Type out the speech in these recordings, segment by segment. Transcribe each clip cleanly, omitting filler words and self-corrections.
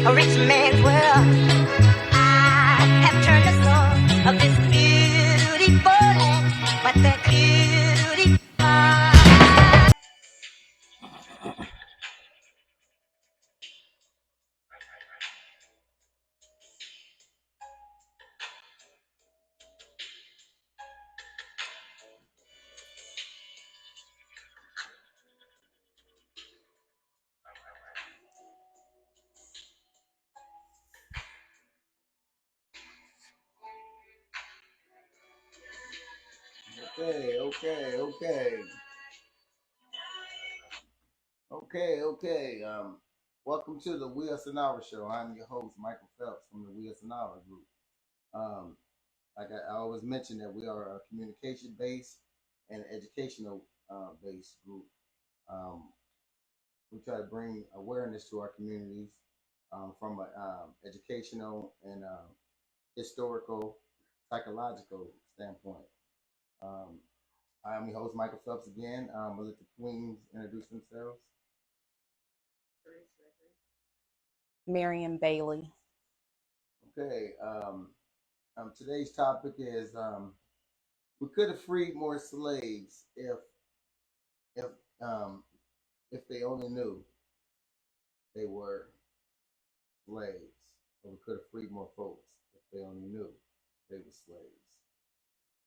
a rich man's world. I have turned the soul of this beautiful land, but the beauty. Okay. Welcome to the We Us and Our Show. I'm your host, Michael Phelps from the We Us and Our Group. Um, like I always mention that we are a communication based and educational based group. Um, we try to bring awareness to our communities from an educational and historical, psychological standpoint. Um, I'm your host, Michael Phelps again. I'll let the queens introduce themselves. Marion Bailey. Okay. Today's topic is we could have freed more slaves if um, if they only knew they were slaves, or we could have freed more folks if they only knew they were slaves.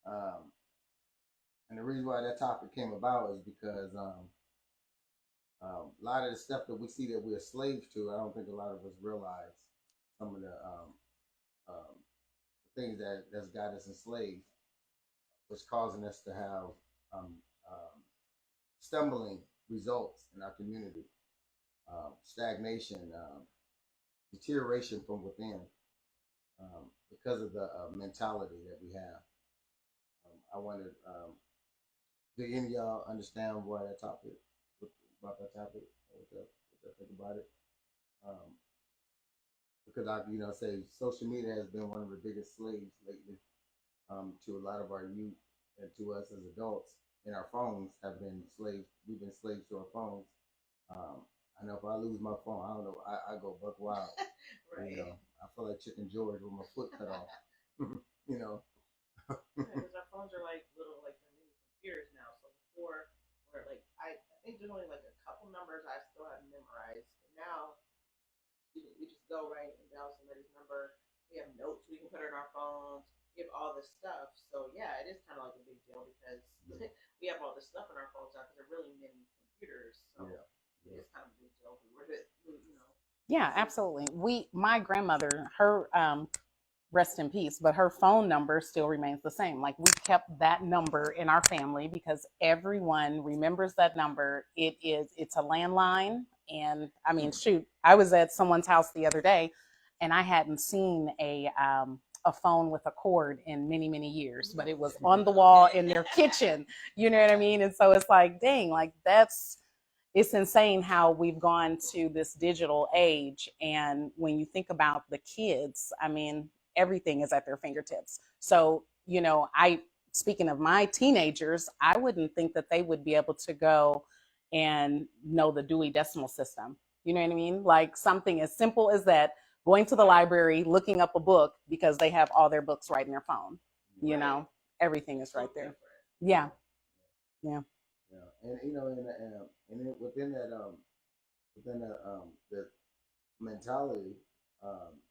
Um, and the reason why that topic came about is because a lot of the stuff that we see that we're slaves to, I don't think a lot of us realize some of the um, things that's got us enslaved, was causing us to have um, um, stumbling results in our community, stagnation, deterioration from within, because of the mentality that we have. I wondered, do any of y'all understand why that topic, about that topic, what y'all think about it? Um, because say social media has been one of the biggest slaves lately, to a lot of our youth and to us as adults. And our phones have been slaves. We've been slaves to our phones. I know if I lose my phone, I don't know. I go buck wild. Right. I feel like Chicken George with my foot cut off. you know. Because our phones are like little like they're mini computers now. So before, where like I think there's only like a couple numbers I still have memorized. But now we just go right and dial somebody's number. We have notes we can put in our phones. We have all this. So yeah, it is kind of like a big deal because we have all this stuff in our phones now because they're really mini computers. So yeah. It's kind of a big deal. Yeah, absolutely. My grandmother, her rest in peace, but her phone number still remains the same. Like, we kept that number in our family because everyone remembers that number. It's a landline. And I mean, shoot, I was at someone's house the other day and I hadn't seen a phone with a cord in many, many years, but it was on the wall in their kitchen. You know what I mean? And so it's like, dang, like it's insane how we've gone to this digital age. And when you think about the kids, I mean, everything is at their fingertips. So, speaking of my teenagers, I wouldn't think that they would be able to go and know the Dewey Decimal System. You know what I mean? Like something as simple as that, going to the library, looking up a book because they have all their books right in their phone. Everything is right there. Yeah. Yeah. Yeah, and within the mentality, um,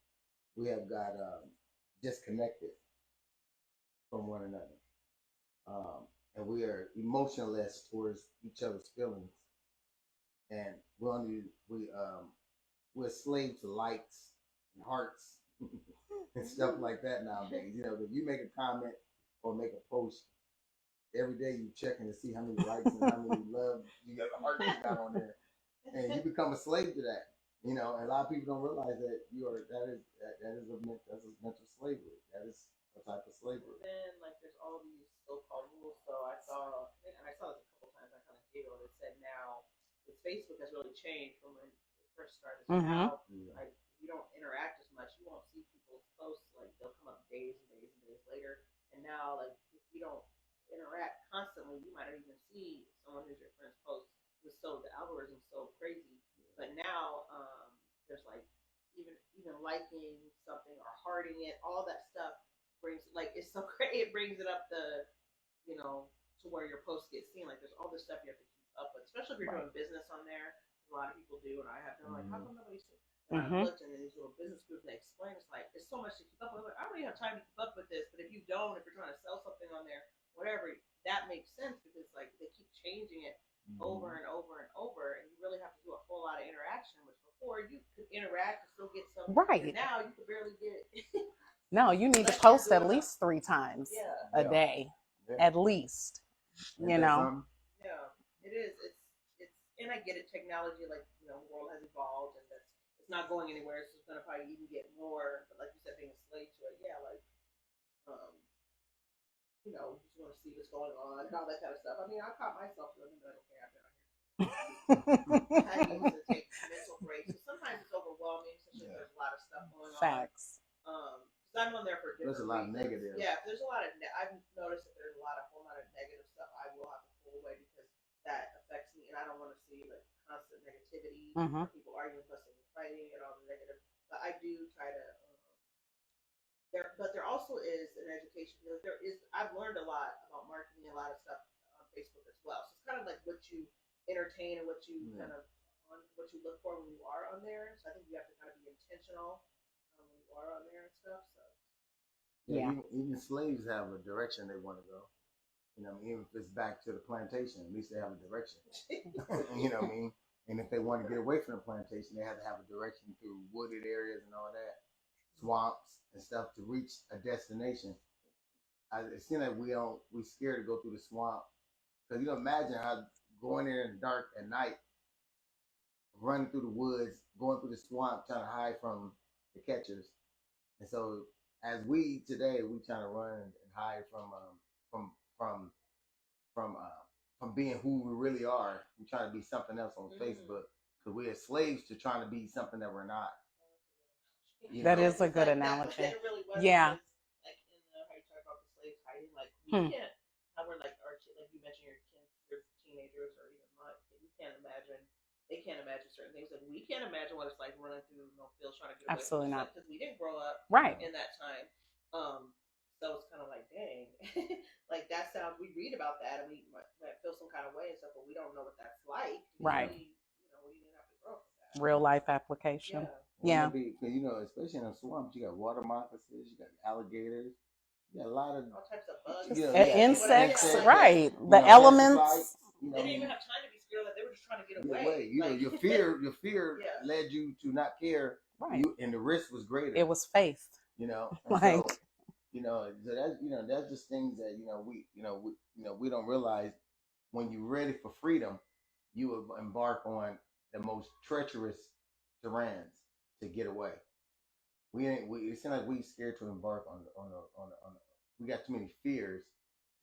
we have got disconnected from one another, and we are emotionless towards each other's feelings, and we're slaves to likes and hearts and stuff like that nowadays. If you make a comment or make a post, every day you checking to see how many likes and how many love you got, the heart you got on there, and you become a slave to that. And a lot of people don't realize that that's a mental slavery. That is a type of slavery. Then like there's all these so-called rules. So I saw this a couple times. I kind of giggled. It said now with Facebook has really changed from when it first started. So now like you don't interact as much. You won't see people's posts. Like they'll come up days and days and days later. And now like if you don't interact constantly, you might not even see someone who's your friend's post. The algorithm's so crazy. But now there's like even even liking something or hearting it, all that stuff brings like it's so great. It brings it up the to where your posts get seen. Like there's all this stuff you have to keep up with, especially if you're doing business on there. A lot of people do, and I have done like, how come nobody's seen? And I've looked in these little business groups and they explain it's like it's so much to keep up with. Like, I don't even have time to keep up with this, but if you don't, if you're trying to sell something on there, whatever, that makes sense because like they keep changing it over and over and over, and you really have to do a whole lot of interaction. Which before you could interact and still get some, Right. and now you could barely get. No, you need to post at least 3 times a day, at least. You know. Yeah, it is. It's, and I get it. Technology, like the world has evolved, and it's not going anywhere. So it's gonna probably even get more. But like you said, being a slave to it, like you just want to see what's going on and all that kind of stuff. I mean, I caught myself doing it, like, okay, I've been on here. I need to take mental breaks. So sometimes it's overwhelming, especially if there's a lot of stuff going on. Facts. Because I'm on there for different There's a lot reasons. of negative. Yeah, there's a lot of. I've noticed that there's a whole lot of negative stuff. I will have to pull away because that affects me, and I don't want to see like constant negativity, people arguing, fussing, and fighting, and all the negative. But I do try to. But there also is an education. I've learned a lot about marketing, a lot of stuff on Facebook as well. So it's kind of like what you entertain and what you what you look for when you are on there. So I think you have to kind of be intentional when you are on there and stuff. So even slaves have a direction they want to go. Even if it's back to the plantation, at least they have a direction. You know what I mean? And if they want to get away from the plantation, they have to have a direction through wooded areas and all that, swamps and stuff to reach a destination. It seems like we're scared to go through the swamp because imagine how going there in the dark at night, running through the woods, going through the swamp, trying to hide from the catchers. And so as we today, we trying to run and hide from being who we really are. We trying to be something else on Facebook because we're slaves to trying to be something that we're not. That is a good analogy. It really was. Yeah. Like in how you talk about the slaves hiding, like we can't. How we're like like you mentioned your teenagers or even you can't imagine. They can't imagine certain things. Like we can't imagine what it's like running through fields trying to get away. Absolutely not, because we didn't grow up in that time. So it's kind of like, dang, like that sounds. We read about that and we might feel some kind of way and stuff, but we don't know what that's like. Right. We didn't have to grow up with that. Real life application. Yeah. Especially in the swamps, you got water moccasins, you got alligators, you got a lot of all types of bugs, insects, right? The elements. They didn't even have time to be scared. Like they were just trying to get away. Your fear led you to not care, right? And the risk was greater. It was faith. So, that's just things that we don't realize. When you're ready for freedom, you will embark on the most treacherous terrains to get away. It seems like we scared to embark on we got too many fears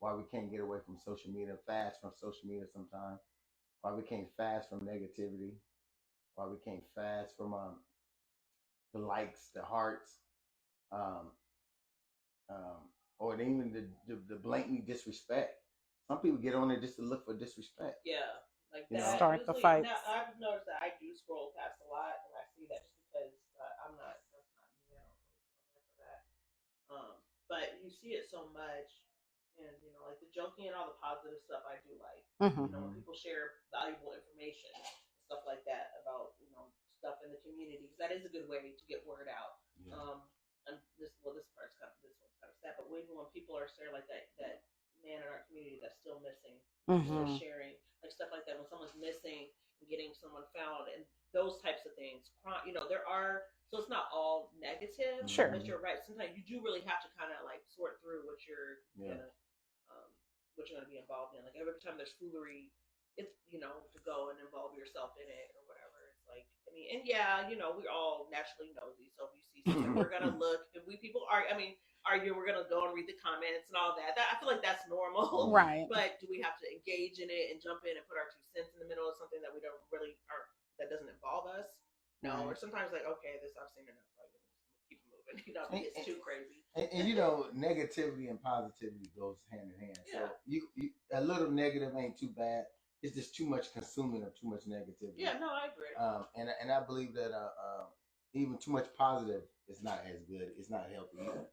why we can't get away from social media, fast from social media sometimes, why we can't fast from negativity, why we can't fast from the likes, the hearts, or even the blatant disrespect. Some people get on there just to look for disrespect. Yeah, like that. Start the fight. Now, I've noticed that I do scroll past a lot, and I see that just because I'm not. That's not me. I don't really for that. But you see it so much, and like the joking and all the positive stuff, I do like. When people share valuable information, stuff like that about stuff in the community, because that is a good way to get word out. Yeah. And this one's kind of sad, but when people are sharing like that man in our community that's still missing, sharing like stuff like that when someone's missing and getting someone found and those types of things. There are, so it's not all negative. Sure. But you're right. Sometimes you do really have to kind of like sort through what you're gonna be involved in. Like every time there's foolery, it's to go and involve yourself in it or whatever. It's like we're all naturally nosy. So if you see something, we're gonna look. If people argue, we're gonna go and read the comments and all that. I feel like that's normal, right? But do we have to engage in it and jump in and put our 2 cents in the middle of something that we don't really that doesn't involve us? No. Or sometimes like, okay, I've seen enough. Like, keep it moving. It's too crazy. And negativity and positivity goes hand in hand. Yeah. So you a little negative ain't too bad. It's just too much consuming of too much negativity. Yeah, no, I agree. And I believe that even too much positive is not as good. It's not healthy either.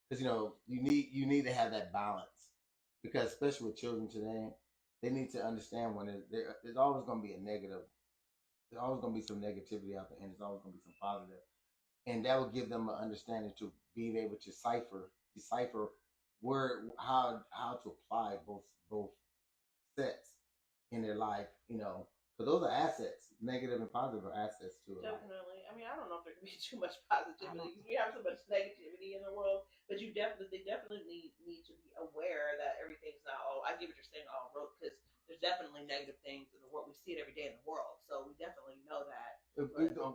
Because you need to have that balance. Because especially with children today, they need to understand when there's always going to be a negative. There's always going to be some negativity out there, and there's always going to be some positive, and that will give them an understanding to being able to decipher where how to apply both sets in their life. Because those are assets. Negative and positive are assets to it. Definitely. I mean, I don't know if there can be too much positivity because we have so much negativity in the world. But they definitely need to be aware that everything's not all. I get what you're saying, all road, because there's definitely negative things in the world. We see it every day in the world, so we definitely know that.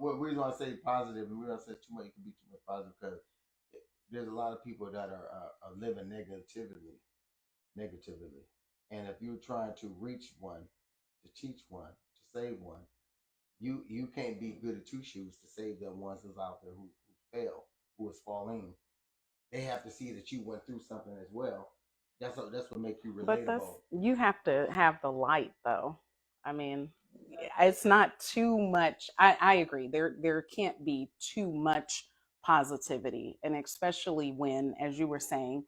What we want to say positive, and we don't say too much. It can be too much positive because there's a lot of people that are living negatively, and if you're trying to reach one, to teach one, to save one, you can't be good at two shoes to save the ones that's out there who fail, who is falling. They have to see that you went through something as well. That's what makes you But relatable. you have to have the light, though. I mean, it's not too much. I agree. There can't be too much positivity, and especially when, as you were saying,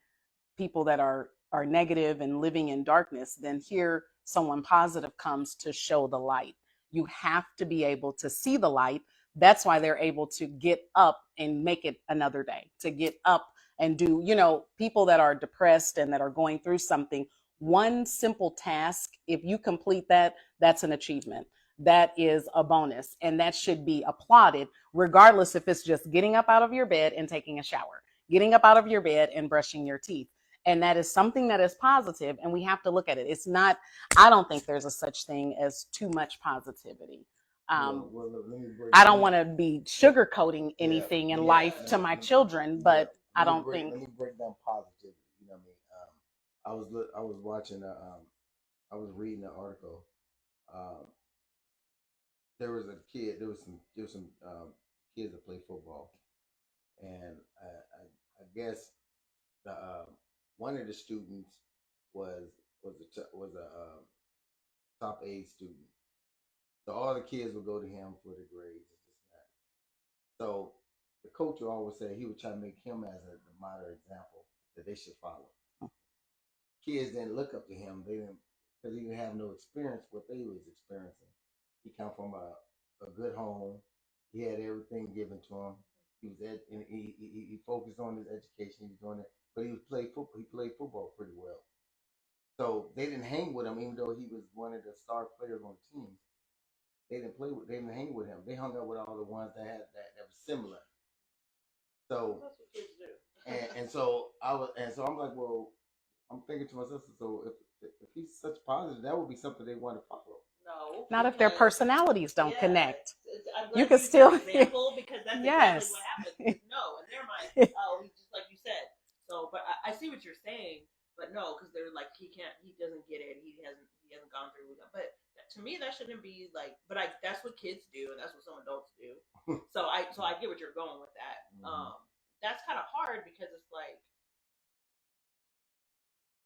people that are negative and living in darkness, then here someone positive comes to show the light. You have to be able to see the light. That's why they're able to get up and make it another day, to get up and do, people that are depressed and that are going through something, one simple task, if you complete that, that's an achievement. That is a bonus, and that should be applauded, regardless if it's just getting up out of your bed and taking a shower, getting up out of your bed and brushing your teeth. And that is something that is positive, and we have to look at it. It's not, I don't think there's a such thing as too much positivity. I don't want to be sugarcoating anything in life to my children, but I don't think. Let me break down positivity. You know what I mean? I was watching I was reading an article. There was a kid. There was some kids that play football, and I guess the one of the students was a top A student. So all the kids would go to him for the grades and this and that. So the coach would always say he would try to make him as the model example that they should follow. Kids didn't look up to him. They didn't, because he didn't have no experience what they was experiencing. He come from a good home. He had everything given to him. He was and he focused on his education. He was doing it, but he played football. He played football pretty well. So they didn't hang with him, even though he was one of the star players on the team. They didn't hang with him. They hung out with all the ones that was similar. So That's what kids do. and so I'm like, well, I'm thinking to myself, so if he's such positive, that would be something they want to follow. No, Not if their personalities don't Yeah. connect. I'm glad You can used still- that example because that's Yes. exactly what happens. No, in their mind, he's just like you said. So, but I see what you're saying, but no, because they're like he doesn't get it. He hasn't gone through with it. But to me, that shouldn't be like. But that's what kids do, and that's what some adults do. So I get what you're going with that. Mhm. That's kind of hard because it's like.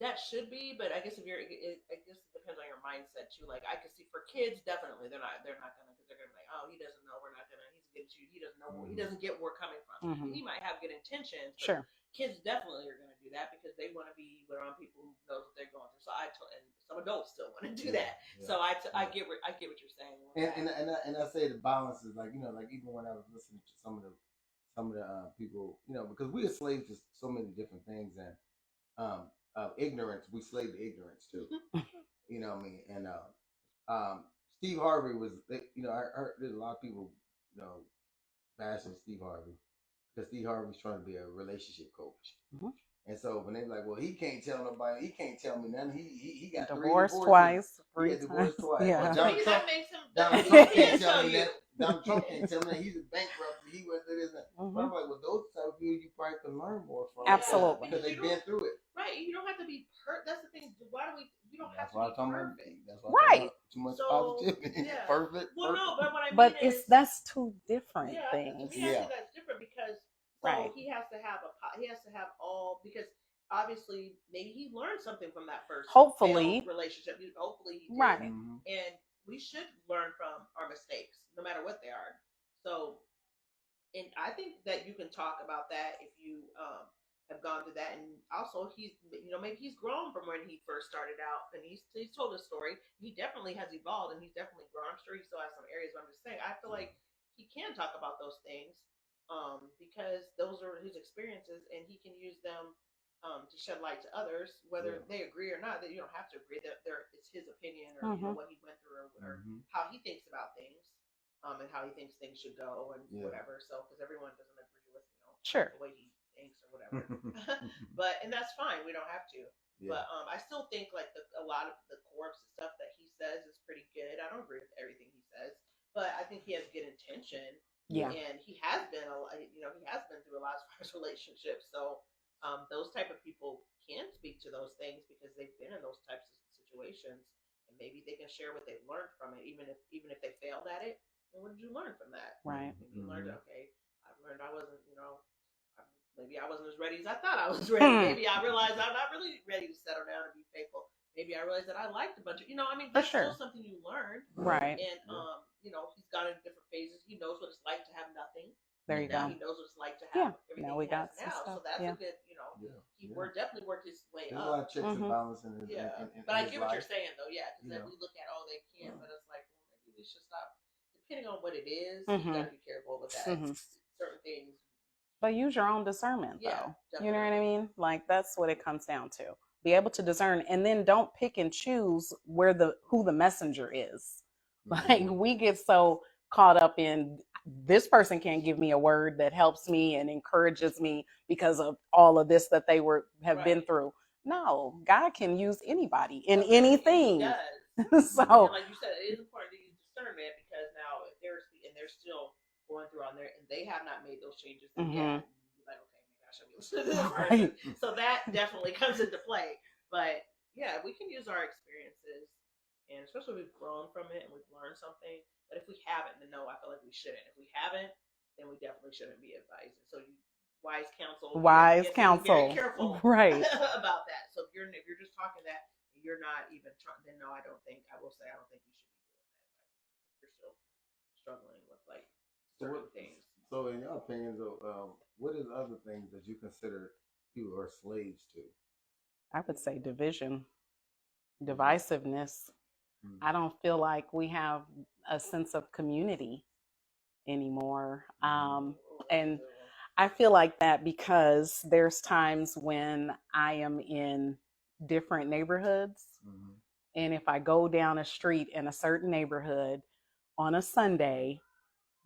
That should be, but I guess I guess it depends on your mindset too. Like I could see for kids, definitely they're not gonna because they're gonna be like, oh, he doesn't know, we're not gonna. He's a good shoot. He doesn't know. He doesn't get where we're coming from. Mhm. He might have good intentions. But Sure. Kids definitely are gonna do that because they want to be around people who knows what they're going through. So and some adults still want to do that. Yeah. So I get what you're saying. And I say the balance is like like even when I was listening to some of the people because we are slaves to so many different things and ignorance, we slave to ignorance too. You know what I mean? And Steve Harvey was I heard there's a lot of people bashing Steve Harvey because Steve Harvey's trying to be a relationship coach. Mm-hmm. And so when they're like, well, he can't tell nobody, he can't tell me nothing. He got Divorced 3 twice. He got divorced twice. Yeah. Well, Maybe that makes him. Donald he Trump can't can't tell tell me you. that. Donald Trump can't tell me that he's a bankrupt. He went through this. But I'm like, well, those type of people you probably can learn more from. Absolutely. Because they've been through it. Right, you don't have to be perfect. That's the thing. Why do we? You don't have That's why to be I'm perfect. That's why Right. Too much So, positivity. yeah. Perfect. Well, no, but what I mean But is, that's two different yeah, things. to me, I think that's different because Right. he has to have all because obviously maybe he learned something from that first Hopefully. failed relationship. Hopefully he did. Right. Mm-hmm. And we should learn from our mistakes, no matter what they are. So and I think that you can talk about that if you have gone through that, and also he's maybe he's grown from when he first started out, and he's told a story. He definitely has evolved, and he's definitely grown. I'm sure he still has some areas, but I'm just saying I feel like he can talk about those things because those are his experiences, and he can use them to shed light to others, whether they agree or not. That you don't have to agree. That it's his opinion or what he went through or how he thinks about things, and how he thinks things should go and whatever. So because everyone doesn't agree with Sure. the way he thinks or whatever, and that's fine. We don't have to. But I still think like a lot of the core stuff that he says is pretty good. I don't agree with everything he says, but I think he has good intention. Yeah. And he has been he has been through a lot of his relationships. So those type of people can speak to those things because they've been in those types of situations, and maybe they can share what they've learned from it, even if they failed at it. And what did you learn from that? Right. Maybe you learned, okay, I've learned I wasn't, maybe I wasn't as ready as I thought I was ready. Maybe I realized I'm not really ready to settle down and be faithful. Maybe I realized that I liked a bunch of, that's still something you learned. Right. And, he's gone in different phases. He knows what it's like to have nothing. There you now go. He knows what it's like to have everything now we he got has now. stuff. So that's a good, we're definitely worked his way There's up. a lot of checks and balances in his, but I get what you're saying though, because then we look at they can, but it's like, well, maybe we should stop. Depending on what it is, you gotta be careful with that. Certain things. But use your own discernment, though. Definitely. You know what I mean? Like that's what it comes down to. Be able to discern, and then don't pick and choose who the messenger is. Like we get so caught up in this person can't give me a word that helps me and encourages me because of all of this that they have been through. No, God can use anybody in anything. He does. So, and like you said, it is important to use discernment because now if they're still going through on there and they have not made those changes yet, like, okay, maybe I should be listening to this person. So that definitely comes into play. But yeah, we can use our experiences, and especially if we've grown from it and we've learned something. But if we haven't, then no, I feel like we shouldn't. If we haven't, then we definitely shouldn't be advising. So wise counsel. Wise counsel. Be very careful right. about that. So if you're just talking that and you're not even trying, then no, I don't think you should be doing that. You're still struggling with like certain things. So in your opinion, what is other things that you consider people are slaves to? I would say division, divisiveness. I don't feel like we have a sense of community anymore. And I feel like that because there's times when I am in different neighborhoods. And if I go down a street in a certain neighborhood on a Sunday,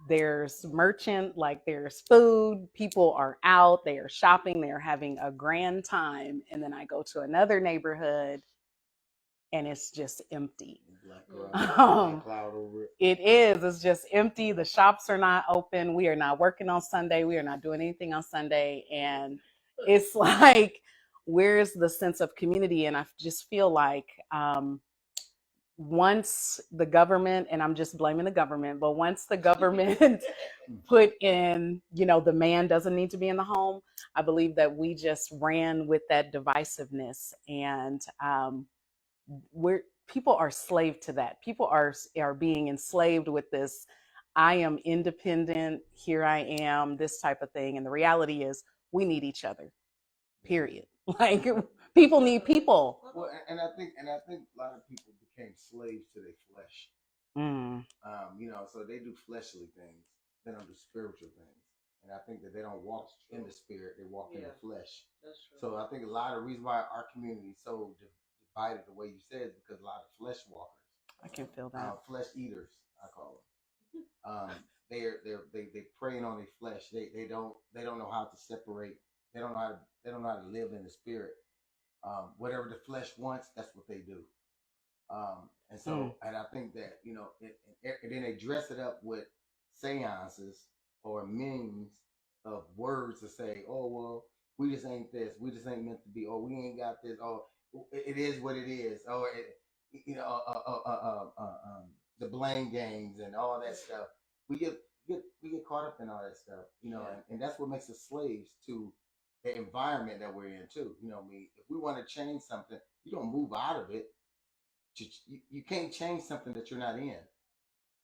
there's there's food, people are out, they are shopping, they're having a grand time. And then I go to another neighborhood and it's just empty. Cloud over it. It's just empty. The shops are not open. We are not working on Sunday. We are not doing anything on Sunday. And it's like, where's the sense of community? And I just feel like once the government, and I'm just blaming the government, but once the government put in, the man doesn't need to be in the home, I believe that we just ran with that divisiveness. And people are slave to that. People are being enslaved with this. I am independent. Here I am, this type of thing. And the reality is we need each other, period. Like people need people. Well, and I think a lot of people became slaves to their flesh. So they do fleshly things. They don't do spiritual things. And I think that they don't walk in the spirit. They walk in the flesh. That's true. So I think a lot of the reason why our community is so divided the way you said is because a lot of flesh walkers. I can feel that. Flesh eaters, I call them. They preying on their flesh. They don't know how to separate. They don't know how to live in the spirit. Whatever the flesh wants, that's what they do. And so, and I think that and then they dress it up with seances or memes of words to say, oh well, we just ain't this, we just ain't meant to be, or we ain't got this, or it is what it is, or the blame games and all that stuff. We get caught up in all that stuff, and that's what makes us slaves to the environment that we're in too. If we want to change something, you don't move out of it. You can't change something that you're not in.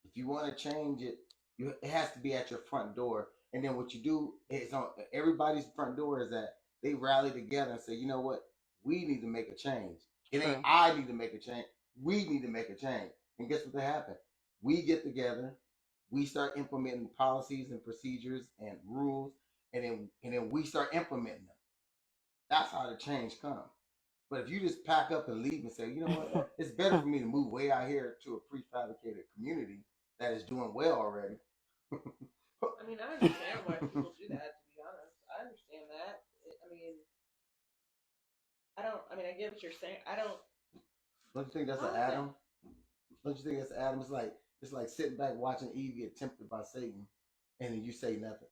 If you want to change it, it has to be at your front door And then what you do is on everybody's front door is that they rally together and say, you know what, we need to make a change. It True. ain't I need to make a change. We need to make a change. And guess what happened? We get together, we start implementing policies and procedures and rules, and then we start implementing them. That's how the change comes. But if you just pack up and leave and say, you know what, it's better for me to move way out here to a prefabricated community that is doing well already. I mean, I understand why people do that, to be honest. I understand that. I get what you're saying. Don't you think that's an Adam? Don't you think that's Adam? It's like sitting back watching Eve get tempted by Satan, and then you say nothing.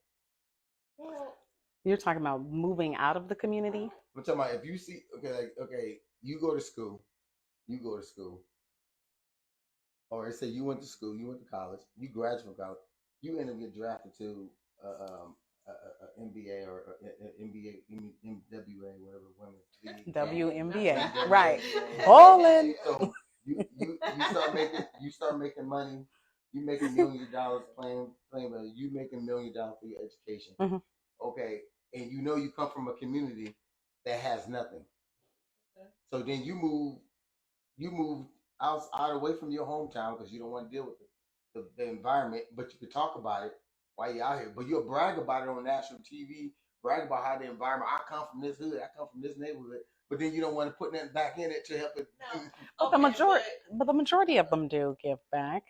Well, You're talking about moving out of the community? I'm talking about if you see, okay, you go to school, or let's say you went to school, you went to college, you graduated from college, you end up getting drafted to NBA or NBA, MWA, whatever, women's league. WNBA, right? Holland. So you start making money. You making millions of dollars playing. You making $1 million for your education. Mm-hmm. Okay, and you know you come from a community that has nothing. Okay. So then you move out away from your hometown because you don't want to deal with the environment, but you can talk about it while you're out here. But you'll brag about it on national TV, brag about how the environment. I come from this hood. I come from this neighborhood. But then you don't want to put nothing back in it to help it. No. But the majority of them do give back.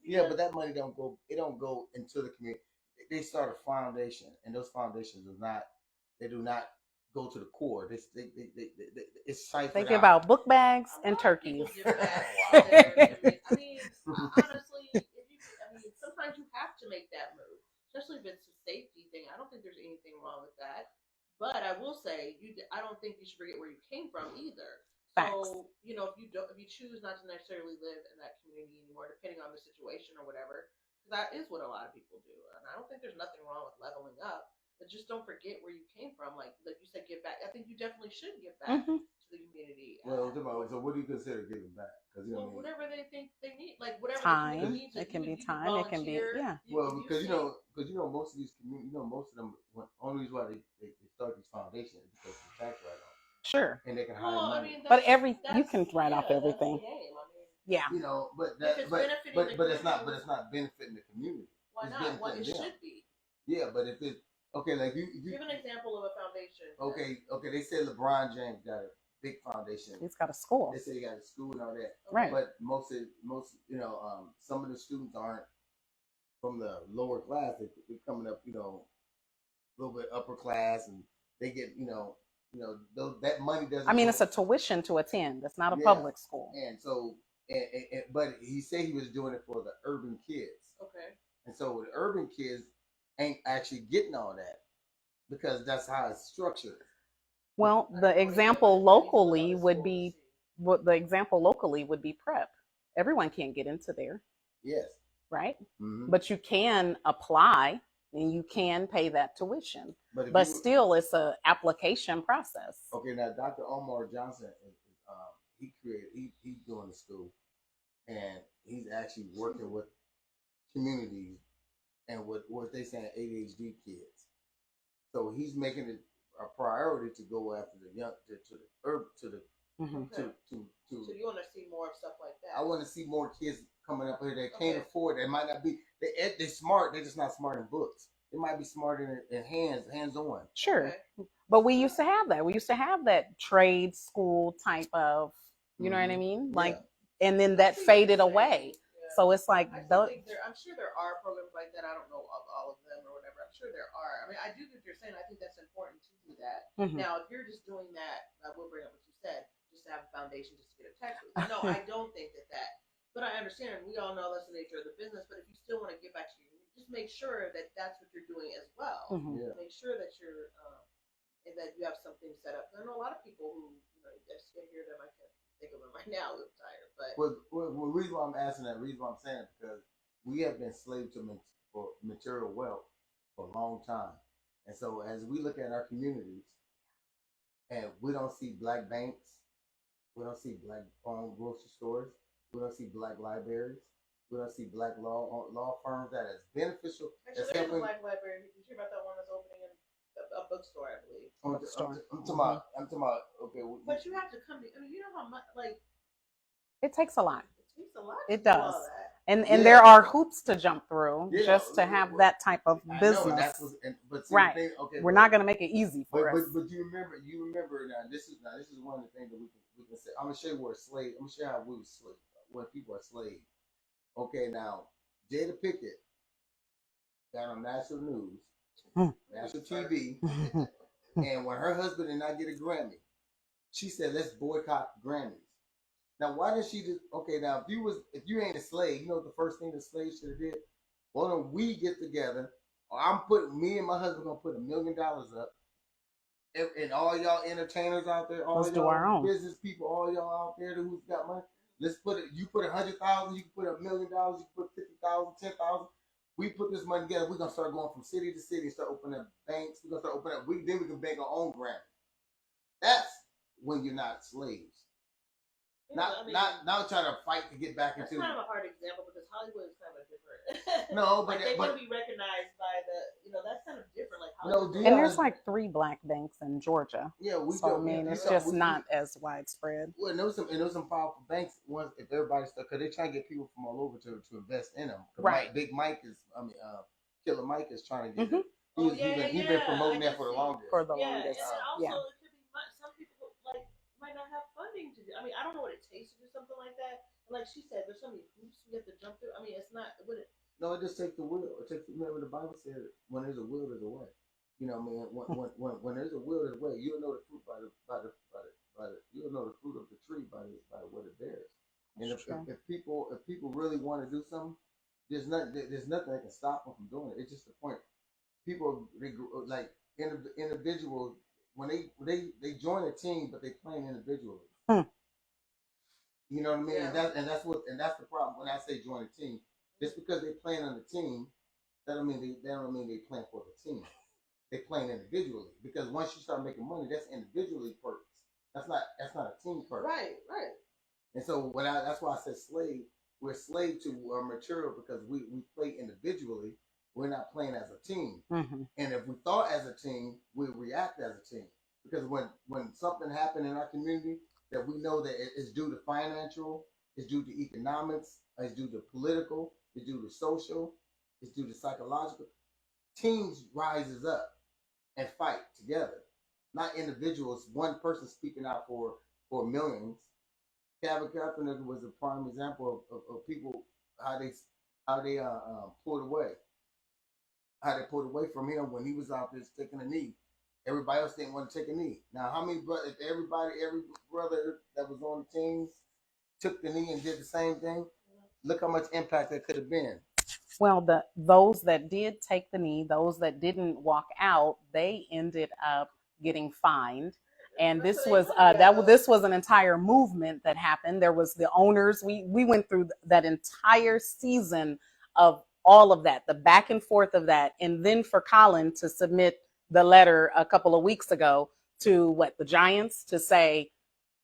Yeah, but that money don't go. It don't go into the community. They start a foundation, and those foundations do not go to the core. It's ciphered. They give out book bags and turkeys. Honestly, sometimes you have to make that move, especially if it's a safety thing. I don't think there's anything wrong with that. But I will say, I don't think you should forget where you came from either. Facts. So, if you choose not to necessarily live in that community anymore, depending on the situation or whatever, because that is what a lot of people do. And I don't think there's nothing wrong with leveling up, but just don't forget where you came from. Like you said, give back. I think you definitely should give back to the community. Well, so what do you consider giving back? Because whatever they think they need, like whatever time. The needs, it can be you time. It can be Well, because most of these communities, most of them, only reason why they start these foundations is because of tax write-off. Sure. And they can hide money. But you can write off everything. Yeah. But it's not benefiting the community. Why not? Well, it should be. Yeah, but if it's okay, like you give an example of a foundation. Okay. They said LeBron James got a big foundation. He's got a school. They say he got a school and all that. Right. But most some of the students aren't from the lower class. They're coming up, a little bit upper class, and they get, that money doesn't. I mean, it's a tuition to attend. It's not a public school. And so, but he said he was doing it for the urban kids. Okay. And so the urban kids ain't actually getting all that because that's how it's structured. Well, the example locally would be prep. Everyone can't get into there. Yes. Right? Mm-hmm. But you can apply and you can pay that tuition. But still, it's a application process. Okay, now Dr. Omar Johnson, he's doing the school, and he's actually working with communities and with what they saying ADHD kids. So he's making it a priority to go after the young to the urban to the So you want to see more stuff like that? I want to see more kids coming up here that can't afford. They might not be. They're smart. They're just not smart in books. They might be smart in hands on. Sure, but we used to have that. We used to have that trade school type of. You know what I mean? Like, and then that faded away. Yeah. So it's like I'm sure there are programs like that. I don't know of all of them or whatever. I'm sure there are. I mean, I do get what you're saying. I think that's important to do that. Mm-hmm. Now, if you're just doing that, I will bring up what you said. Just to have a foundation just to get a tax. No, I don't think that. But I understand. We all know that's the nature of the business. But if you still want to get back to your, just make sure that that's what you're doing as well. Mm-hmm. Yeah. Make sure that you're and that you have something set up. I know a lot of people who I just can't hear them. I can't think of them right now. I'm tired. But the reason why I'm asking that, reason why I'm saying it, because we have been slaves to for material wealth for a long time, and so as we look at our communities, and we don't see black banks, we don't see black grocery stores, we don't see black libraries, We don't see black law firms that is beneficial. Actually, there's a black library. Did you hear about that one that's opening in a bookstore, I believe? I'm talking about. Okay. But you have to come to. I mean, you know how much like It takes a lot. it takes a lot. It to do does. all that. And Yeah. there are hoops to jump through Yeah, just to have that type of I know, business. and that's but see, Right. the thing, okay, We're not going to make it easy for us. But you remember now. This is one of the things that we can say. I'm gonna show you where a slave. I'm gonna show you how we were slave. When people are slaves. Okay, now Jada Pinkett got on national news, national TV, and when her husband did not get a Grammy, she said, "Let's boycott Grammys." Now, why did she just? Okay, now if you ain't a slave, you know what the first thing the slaves should have did? Why don't we get together? Or me and my husband gonna put $1 million up, and all y'all entertainers out there, all Let's do our y'all own. business people, all y'all out there who's got money. Let's put it. You put 100,000. You can put $1 million. You can put 50,000, 10,000. We put this money together. We're gonna start going from city to city, start opening up banks. We're gonna start opening up. Then we can make our own Grammy. That's when you're not slaves. Not trying to fight to get back That's into. kind of a hard example because Hollywood is kind of different. No, like they want to be recognized by that's kind of different. Like Hollywood. And there's like 3 black banks in Georgia. Yeah, So I mean, it's just not as widespread. Well, and there was some powerful banks. Once if everybody stuck, because they're trying to get people from all over to invest in them. Right. Big Mike is, Killer Mike is trying to get. Mm-hmm. He's been promoting that for the longest. For the yeah, longest. And also it could be some people might not have funding to do. I mean, I don't know what it takes to do something like that. And like she said, there's so many hoops we have to jump through. I mean, it's not. No, it just takes the will. It takes. Remember, the Bible said, "When there's a will, there's a way." You know, what I mean, when there's a will, there's a way. You'll know the fruit by the you'll know the fruit of the tree by what it bears. And if people really want to do something, there's nothing that can stop them from doing it. It's just the point. People like individuals when they join a team, but they playing individually. You know what I mean? Yeah. And that's the problem when I say join a team. Just because they playing on the team, that don't mean they playing for the team. They playing individually because once you start making money, that's individually purpose. That's not a team purpose. Right. And so that's why I said slave. We're slave to our material because we play individually. We're not playing as a team. Mm-hmm. And if we thought as a team, we react as a team. Because when something happened in our community that we know that it's due to financial, it's due to economics, it's due to political, it's due to social, it's due to psychological, teams rises up and fight together, not individuals. One person speaking out for millions. Kevin Kaepernick was a prime example of people how they pulled away, how they pulled away from him when he was out there taking a knee. Everybody else didn't want to take a knee. Now, how many brothers? Every brother that was on the teams took the knee and did the same thing. Look how much impact that could have been. Well, those that did take the knee, those that didn't walk out, they ended up getting fined. And this was this was an entire movement that happened. There was the owners. We went through that entire season of all of that, the back and forth of that, and then for Colin to submit the letter a couple of weeks ago to the Giants to say,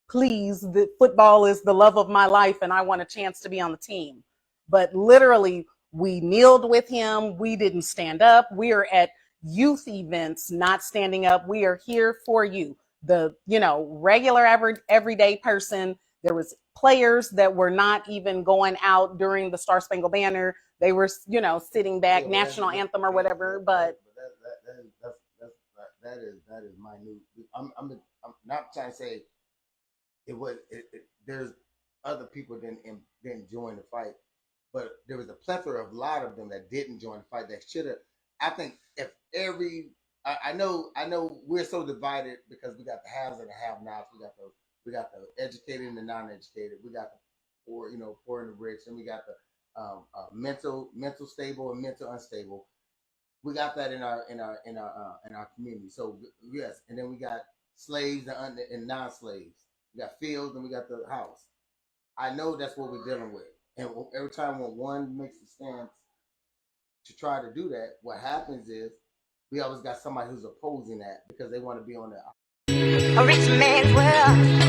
please, the football is the love of my life, and I want a chance to be on the team. But literally, we kneeled with him. We didn't stand up. We are at youth events, not standing up. We are here for you. The, regular everyday person. There was players that were not even going out during the Star Spangled Banner. They were, sitting back, national anthem or whatever. But that is minute. I'm not trying to say it was. There's other people didn't join the fight, but there was a plethora of a lot of them that didn't join the fight that should have. I think if I know we're so divided because we got the haves and the have-nots. We got the educated and the non-educated. We got the poor, poor and the rich, and we got the mental stable and mental unstable. We got that in our community. So yes, and then we got slaves and non-slaves. We got fields and we got the house. I know that's what we're dealing with. And every time when one makes a stance to try to do that, what happens is we always got somebody who's opposing that because they want to be on that. A rich man's world.